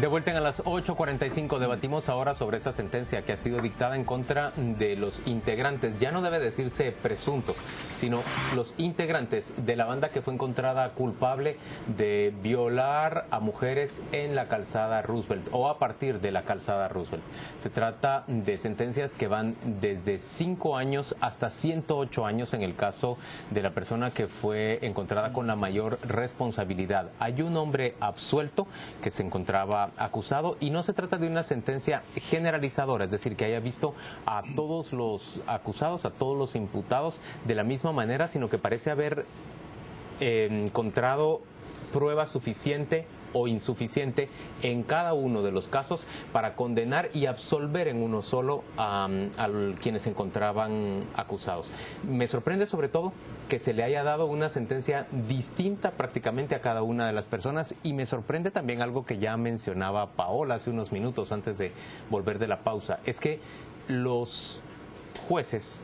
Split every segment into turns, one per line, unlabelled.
De vuelta a las 8:45, debatimos ahora sobre esa sentencia que ha sido dictada en contra de los integrantes, ya no debe decirse presunto, sino los integrantes de la banda que fue encontrada culpable de violar a mujeres en la calzada Roosevelt o a partir de la calzada Roosevelt. Se trata de sentencias que van desde 5 años hasta 108 años en el caso de la persona que fue encontrada con la mayor responsabilidad. Hay un hombre absuelto que se encontraba acusado y no se trata de una sentencia generalizadora, es decir, que haya visto a todos los acusados, a todos los imputados de la misma manera, sino que parece haber encontrado prueba suficiente o insuficiente en cada uno de los casos para condenar y absolver en uno solo a quienes se encontraban acusados. Me sorprende sobre todo que se le haya dado una sentencia distinta prácticamente a cada una de las personas, y me sorprende también algo que ya mencionaba Paola hace unos minutos antes de volver de la pausa, es que los jueces,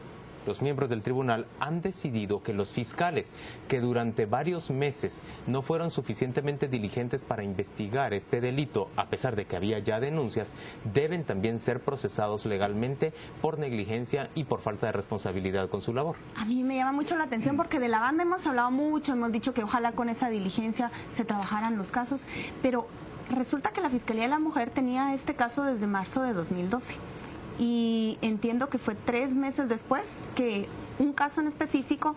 los miembros del tribunal, han decidido que los fiscales, que durante varios meses no fueron suficientemente diligentes para investigar este delito, a pesar de que había ya denuncias, deben también ser procesados legalmente por negligencia y por falta de responsabilidad con su labor.
A mí me llama mucho la atención porque de la banda hemos hablado mucho, hemos dicho que ojalá con esa diligencia se trabajaran los casos, pero resulta que la Fiscalía de la Mujer tenía este caso desde marzo de 2012. Y entiendo que fue 3 meses después que un caso en específico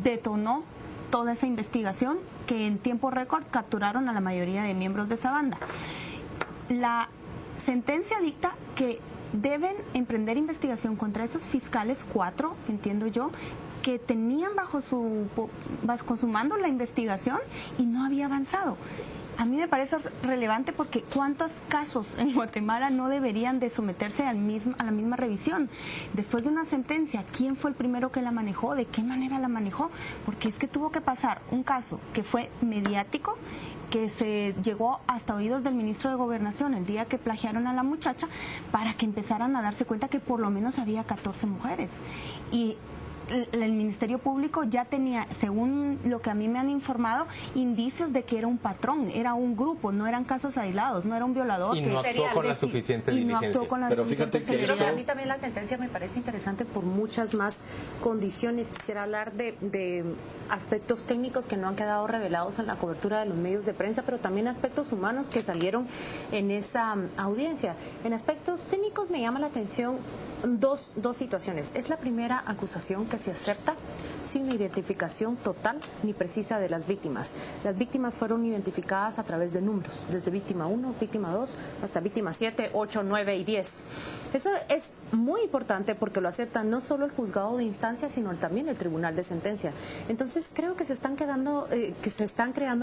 detonó toda esa investigación, que en tiempo récord capturaron a la mayoría de miembros de esa banda. La sentencia dicta que deben emprender investigación contra esos fiscales, 4, entiendo yo, que tenían bajo su mando la investigación y no había avanzado. A mí me parece relevante porque ¿cuántos casos en Guatemala no deberían de someterse a la misma revisión? Después de una sentencia, ¿quién fue el primero que la manejó? ¿De qué manera la manejó? Porque es que tuvo que pasar un caso que fue mediático, que se llegó hasta oídos del ministro de Gobernación el día que plagiaron a la muchacha, para que empezaran a darse cuenta que por lo menos había 14 mujeres. Y el Ministerio Público ya tenía, según lo que a mí me han informado, indicios de que era un patrón, era un grupo, no eran casos aislados, no era un violador.
Y no actuó con la suficiente diligencia.
Pero fíjate que
creo que a mí también la sentencia me parece interesante por muchas más condiciones. Quisiera hablar de aspectos técnicos que no han quedado revelados en la cobertura de los medios de prensa, pero también aspectos humanos que salieron en esa audiencia. En aspectos técnicos me llama la atención dos situaciones. Es la primera acusación que se acepta sin identificación total ni precisa de las víctimas. Las víctimas fueron identificadas a través de números, desde víctima 1, víctima 2, hasta víctima 7, 8, 9 y 10. Eso es muy importante porque lo acepta no solo el juzgado de instancia, sino también el tribunal de sentencia. Entonces creo que se están creando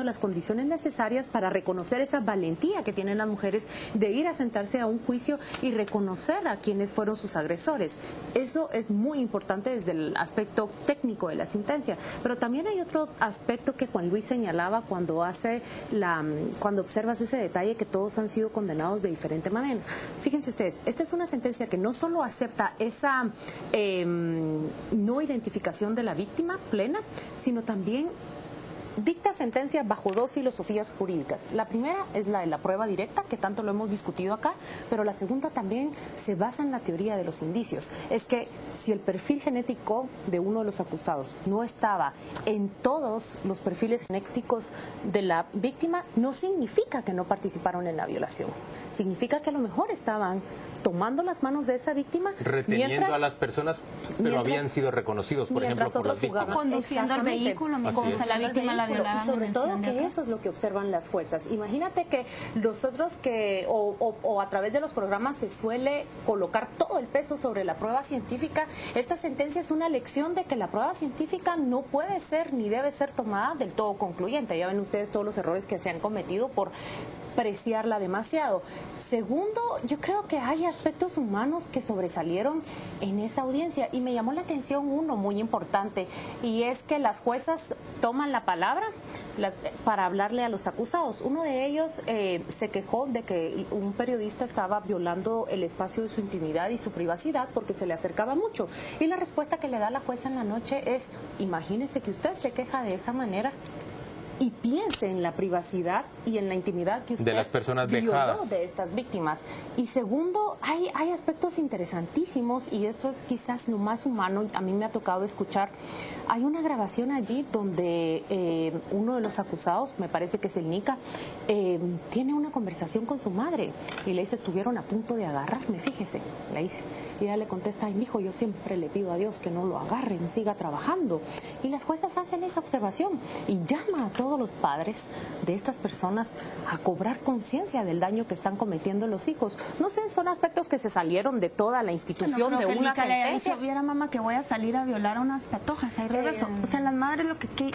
las condiciones necesarias para reconocer esa valentía que tienen las mujeres de ir a sentarse a un juicio y reconocer a quienes fueron sus agresores. Eso es muy importante desde el aspecto técnico de la sentencia, pero también hay otro aspecto que Juan Luis señalaba cuando observas ese detalle, que todos han sido condenados de diferente manera. Fíjense ustedes, esta es una sentencia que no solo acepta esa no identificación de la víctima plena, sino también dicta sentencia bajo 2 filosofías jurídicas. La primera es la de la prueba directa, que tanto lo hemos discutido acá, pero la segunda también se basa en la teoría de los indicios. Es que si el perfil genético de uno de los acusados no estaba en todos los perfiles genéticos de la víctima, no significa que no participaron en la violación. Significa que a lo mejor estaban tomando las manos de esa víctima,
reteniendo a las personas, pero habían sido reconocidos, por ejemplo, por las víctimas.
Conduciendo el vehículo mientras la víctima la violaba.
Y sobre todo que eso es lo que observan las juezas. Imagínate que nosotros o a través de los programas se suele colocar todo el peso sobre la prueba científica. Esta sentencia es una lección de que la prueba científica no puede ser ni debe ser tomada del todo concluyente. Ya ven ustedes todos los errores que se han cometido por preciarla demasiado. Segundo, yo creo que hay aspectos humanos que sobresalieron en esa audiencia, y me llamó la atención uno muy importante, y es que las juezas toman la palabra para hablarle a los acusados. Uno de ellos se quejó de que un periodista estaba violando el espacio de su intimidad y su privacidad porque se le acercaba mucho, y la respuesta que le da la jueza en la noche es: imagínese que usted se queja de esa manera y piense en la privacidad y en la intimidad que usted
de las personas
violó
vejadas
de estas víctimas. Y segundo, hay aspectos interesantísimos, y esto es quizás lo más humano. A mí me ha tocado escuchar, hay una grabación allí donde uno de los acusados, me parece que es el Nica, tiene una conversación con su madre y le dice, estuvieron a punto de agarrarme, fíjese, le dice. Y ella le contesta, ay, mijo, yo siempre le pido a Dios que no lo agarren, siga trabajando. Y las juezas hacen esa observación y llama a todos los padres de estas personas a cobrar conciencia del daño que están cometiendo los hijos. No sé, son aspectos que se salieron de toda la institución, de una sentencia.
Viera, mamá, que voy a salir a violar a unas patojas, ahí regreso. O sea, las madres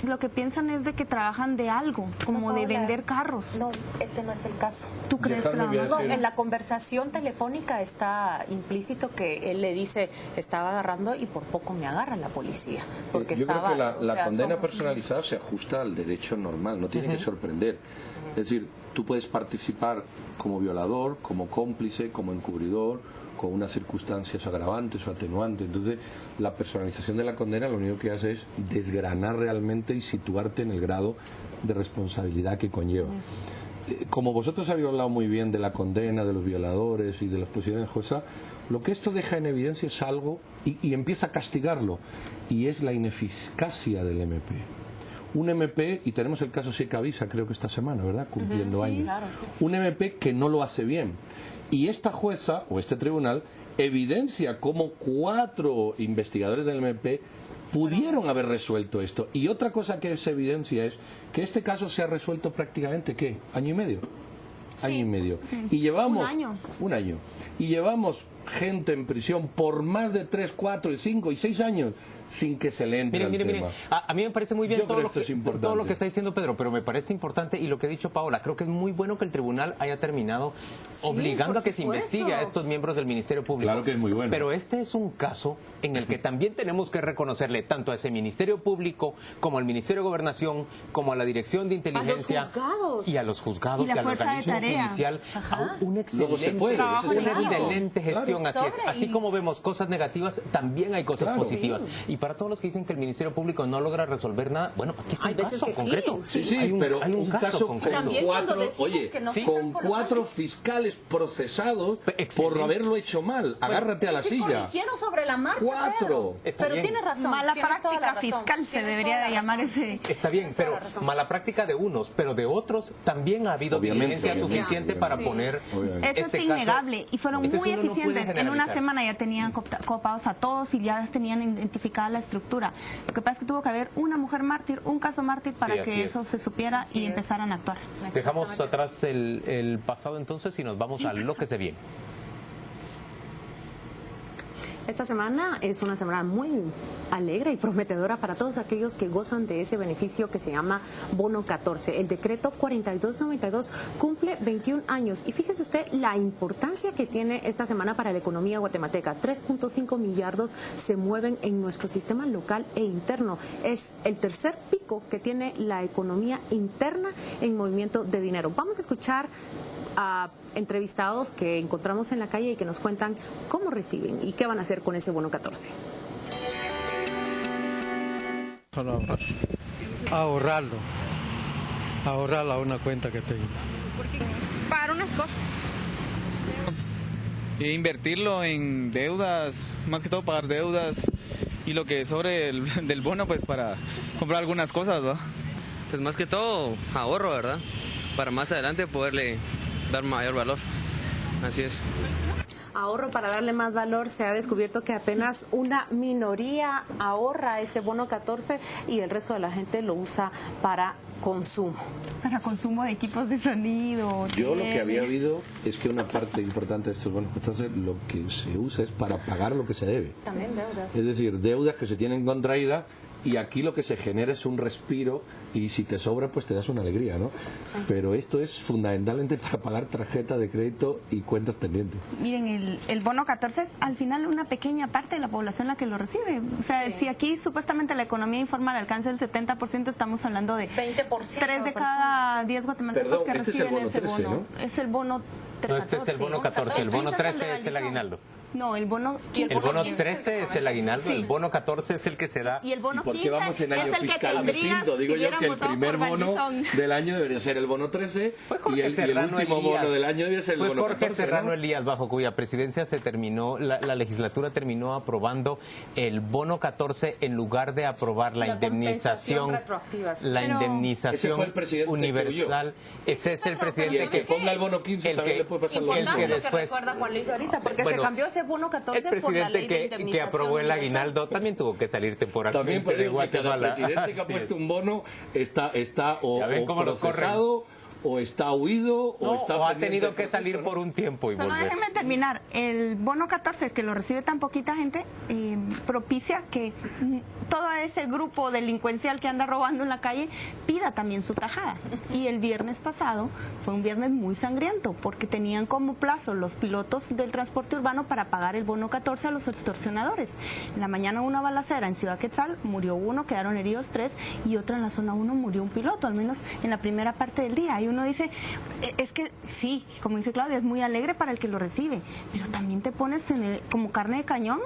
lo que piensan es de que trabajan de algo, como de vender carros.
No, este no es el caso.
¿Tú crees que
no, en la conversación telefónica está implícito que él le dice, estaba agarrando y por poco me agarra la policía. Porque
yo
estaba,
creo que la condena
somos...
personalizada se ajusta al derecho normal, no tiene que sorprender. Es decir, tú puedes participar como violador, como cómplice, como encubridor, con unas circunstancias agravantes o atenuantes. Entonces, la personalización de la condena lo único que hace es desgranar realmente y situarte en el grado de responsabilidad que conlleva. Como vosotros habéis hablado muy bien de la condena, de los violadores y de las posiciones jueza, lo que esto deja en evidencia es algo, y empieza a castigarlo, y es la ineficacia del MP. Un MP, y tenemos el caso Sieca Visa, creo que esta semana, ¿verdad?, cumpliendo años. Claro, sí. Un MP que no lo hace bien. Y esta jueza, o este tribunal, evidencia cómo 4 investigadores del MP pudieron haber resuelto esto. Y otra cosa que se evidencia es que este caso se ha resuelto prácticamente, ¿qué?, ¿año y medio? Sí. Año y medio. Y llevamos... Un año. Y llevamos gente en prisión por más de 3, 4, 5 y 6 años sin que se le entre al tema.
A mí me parece muy bien todo lo que está diciendo Pedro, pero me parece importante, y lo que ha dicho Paola, creo que es muy bueno que el tribunal haya terminado obligando a que se investigue a estos miembros del Ministerio Público.
Claro que es muy bueno.
Pero este es un caso en el que también tenemos que reconocerle tanto a ese Ministerio Público como al Ministerio de Gobernación, como a la Dirección de Inteligencia y a los juzgados y al organismo judicial una excelente gestión. Así como vemos cosas negativas, también hay cosas positivas. Y para todos los que dicen que el Ministerio Público no logra resolver nada, bueno, aquí está un caso concreto.
Pero hay un caso concreto. Con 4 fiscales procesados por haberlo hecho mal. Agárrate a la silla.
Corrigieron sobre la marcha.
4.
Pero tiene razón.
Mala práctica fiscal se debería de llamar ese.
Está bien, pero mala práctica de unos, pero de otros también ha habido evidencia suficiente para poner
eso es innegable y fueron muy eficientes. En una semana ya tenían copados a todos y ya tenían identificada la estructura. Lo que pasa es que tuvo que haber una mujer mártir, un caso mártir para que eso se supiera y empezaran a actuar.
Dejamos atrás el pasado entonces y nos vamos a lo que se viene.
Esta semana es una semana muy alegre y prometedora para todos aquellos que gozan de ese beneficio que se llama Bono 14. El decreto 4292 cumple 21 años y fíjese usted la importancia que tiene esta semana para la economía guatemalteca. 3.5 millardos se mueven en nuestro sistema local e interno. Es el tercer pico que tiene la economía interna en movimiento de dinero. Vamos a escuchar a entrevistados que encontramos en la calle y que nos cuentan cómo reciben y qué van a hacer con ese bono 14.
Solo ahorrarlo a una cuenta que tengo.
Para unas cosas.
E invertirlo en deudas, más que todo pagar deudas y lo que sobre del bono pues para comprar algunas cosas, ¿no?
Pues más que todo ahorro, ¿verdad? Para más adelante poderle dar mayor valor. Así es.
Ahorro para darle más valor. Se ha descubierto que apenas una minoría ahorra ese bono 14 y el resto de la gente lo usa para consumo.
Para consumo de equipos de sonido.
Yo lo que había oído es que una parte importante de estos bonos 14 lo que se usa es para pagar lo que se debe.
También deudas.
Es decir, deudas que se tienen contraídas. Y aquí lo que se genera es un respiro y si te sobra pues te das una alegría, ¿no? Sí. Pero esto es fundamentalmente para pagar tarjeta de crédito y cuentas pendientes.
Miren, el bono 14 es al final una pequeña parte de la población la que lo recibe. O sea, si aquí supuestamente la economía informal alcanza el 70%, estamos hablando de
20%.
3 de cada 10 guatemaltecos que reciben
es el bono 13,
ese bono.
¿no?
Es el bono 14.
No, este es el bono 14, el bono 13 es el aguinaldo.
No, el bono 15.
El bono 13 es el aguinaldo,
Sí.
el bono 14 es el que se da.
Y el bono
¿Por qué
15
vamos en año
es el que
fiscal
tendrías
distinto? Digo
si
yo
hubieran
que el
votado
primer
por
bono
Valdizón.
del año debería ser el bono 13
Fue Jorge
y el
Serrano
último
Elías.
bono del año debería ser el
Fue
bono
Jorge
14,
Serrano
¿no?
Elías, bajo cuya presidencia se terminó, la legislatura terminó aprobando el bono 14 en lugar de aprobar la
compensación
indemnización,
retroactiva, sí.
la
Pero-
Ese
indemnización
fue el presidente
universal. Ese es el
Y
presidente
el que ponga el bono 15
el
también
que-
le puede pasar lo
el
mismo.
que
Importante lo que
después-
recuerda Juan Luis ahorita, porque
Bueno,
se cambió ese bono 14
el
por la
presidente
ley de
que
indemnización
aprobó el
universal.
aguinaldo también tuvo que salir temporalmente
También por
de
digo que cada
Guatemala.
presidente que ha
Así
puesto
es.
un bono está o
Ya ven cómo lo
procesado, o está huido,
No,
o está
o ha
pendiente
tenido
del
que
proceso,
salir
¿no?
por un tiempo y
Solo
volver.
déjenme terminar. El bono 14, que lo recibe tan poquita gente, propicia que todo ese grupo delincuencial que anda robando en la calle pida también su tajada. Y el viernes pasado fue un viernes muy sangriento, porque tenían como plazo los pilotos del transporte urbano para pagar el bono 14 a los extorsionadores. En la mañana una balacera en Ciudad Quetzal, murió uno, quedaron heridos 3, y otra en la zona 1 murió un piloto, al menos en la primera parte del día. Y uno dice, es que sí, como dice Claudia, es muy alegre para el que lo recibe, pero también te pones como carne de cañón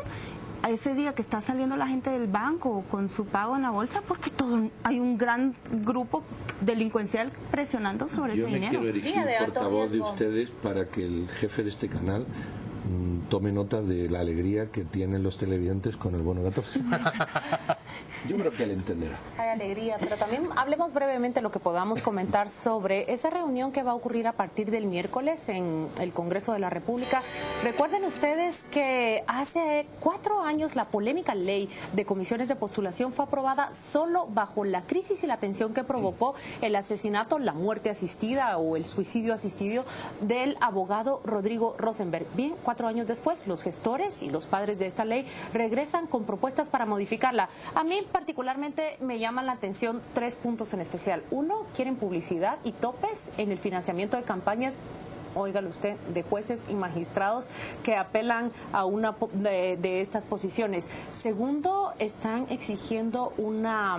a ese día que está saliendo la gente del banco con su pago en la bolsa, porque hay un gran grupo delincuencial presionando sobre
Yo
ese
me
dinero.
quiero erigir
Día de alto
portavoz de
riesgo.
ustedes para que el jefe de este canal tome nota de la alegría que tienen los televidentes con el bono 14. Yo creo que él entenderá.
Hay alegría, pero también hablemos brevemente lo que podamos comentar sobre esa reunión que va a ocurrir a partir del miércoles en el Congreso de la República. Recuerden ustedes que hace 4 años la polémica ley de comisiones de postulación fue aprobada solo bajo la crisis y la tensión que provocó el asesinato, la muerte asistida o el suicidio asistido del abogado Rodrigo Rosenberg. Bien, 4 años después, los gestores y los padres de esta ley regresan con propuestas para modificarla. A mí particularmente me llaman la atención 3 puntos en especial. 1, quieren publicidad y topes en el financiamiento de campañas, óigalo usted, de jueces y magistrados que apelan a una de estas posiciones. Segundo, están exigiendo una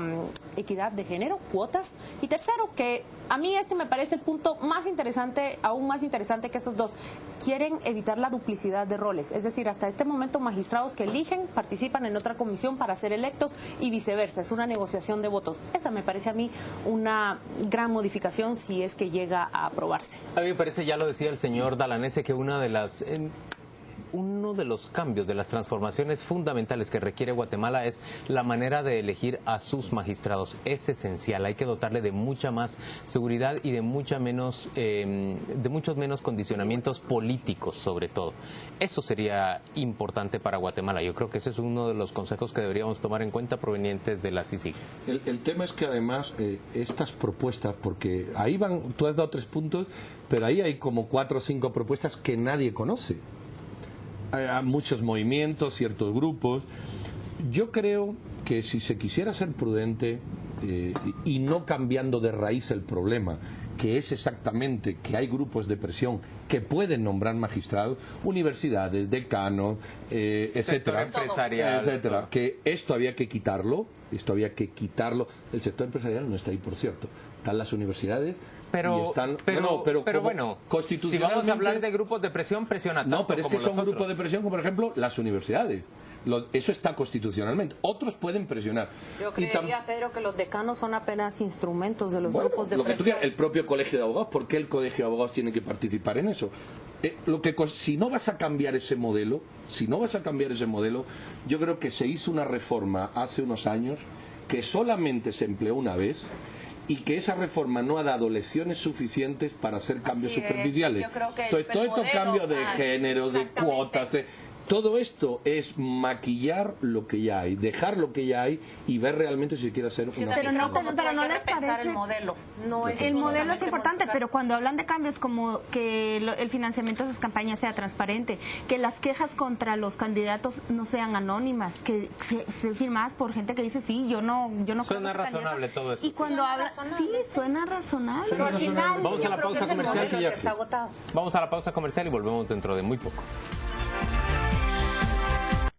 equidad de género, cuotas. Y tercero, que a mí me parece el punto más interesante, aún más interesante que esos dos. Quieren evitar la duplicidad de roles. Es decir, hasta este momento magistrados que eligen participan en otra comisión para ser electos y viceversa. Es una negociación de votos. Esa me parece a mí una gran modificación si es que llega a aprobarse.
A mí me parece, ya lo decía el señor Dalanese, que uno de los cambios, de las transformaciones fundamentales que requiere Guatemala es la manera de elegir a sus magistrados. Es esencial, hay que dotarle de mucha más seguridad y de muchos menos condicionamientos políticos, sobre todo. Eso sería importante para Guatemala. Yo creo que ese es uno de los consejos que deberíamos tomar en cuenta provenientes de la CICIG.
El tema es que además estas propuestas, porque ahí tú has dado 3 puntos, pero ahí hay como 4 o 5 propuestas que nadie conoce. Hay muchos movimientos, ciertos grupos. Yo creo que si se quisiera ser prudente y no cambiando de raíz el problema, que es exactamente que hay grupos de presión que pueden nombrar magistrados, universidades, decanos, etcétera,
empresarial,
etcétera, que esto había que quitarlo. El sector empresarial no está ahí, por cierto. Están las universidades.
Pero bueno, si
constitucionalmente,
vamos a hablar de grupos de presión, presiona tanto.
no, pero es
como
que son
nosotros.
grupos de presión como por ejemplo las universidades. Eso está constitucionalmente. Otros pueden presionar.
Yo
Y
creería, Pedro, que los decanos son apenas instrumentos de los
bueno,
grupos de
lo que tú
presión.
quieras, el propio colegio de abogados, ¿por qué el colegio de abogados tiene que participar en eso? Si no vas a cambiar ese modelo, yo creo que se hizo una reforma hace unos años que solamente se empleó una vez y que esa reforma no ha dado lecciones suficientes para hacer cambios
Así es.
superficiales.
Yo creo que
Entonces, todos estos cambios de género, de
exactamente.
cuotas, todo esto es maquillar lo que ya hay, dejar lo que ya hay y ver realmente si se quiere hacer una
Pero
reforma.
no
hay que
les
repensar
parece-
el modelo. No es
El modelo es
únicamente
importante,
modificar.
pero cuando hablan de cambios como que el financiamiento de sus campañas sea transparente, que las quejas contra los candidatos no sean anónimas, que se firmadas por gente que dice sí, yo no
Suena
creo que ese
razonable
candidato.
todo eso.
Y cuando
Suena
habla,
razonable,
sí,
sí.
suena razonable.
Pero al final,
Vamos a
yo
la
creo que
pausa
es el
comercial
modelo
y ya
que está agotado.
Vamos a la pausa comercial y volvemos dentro de muy poco.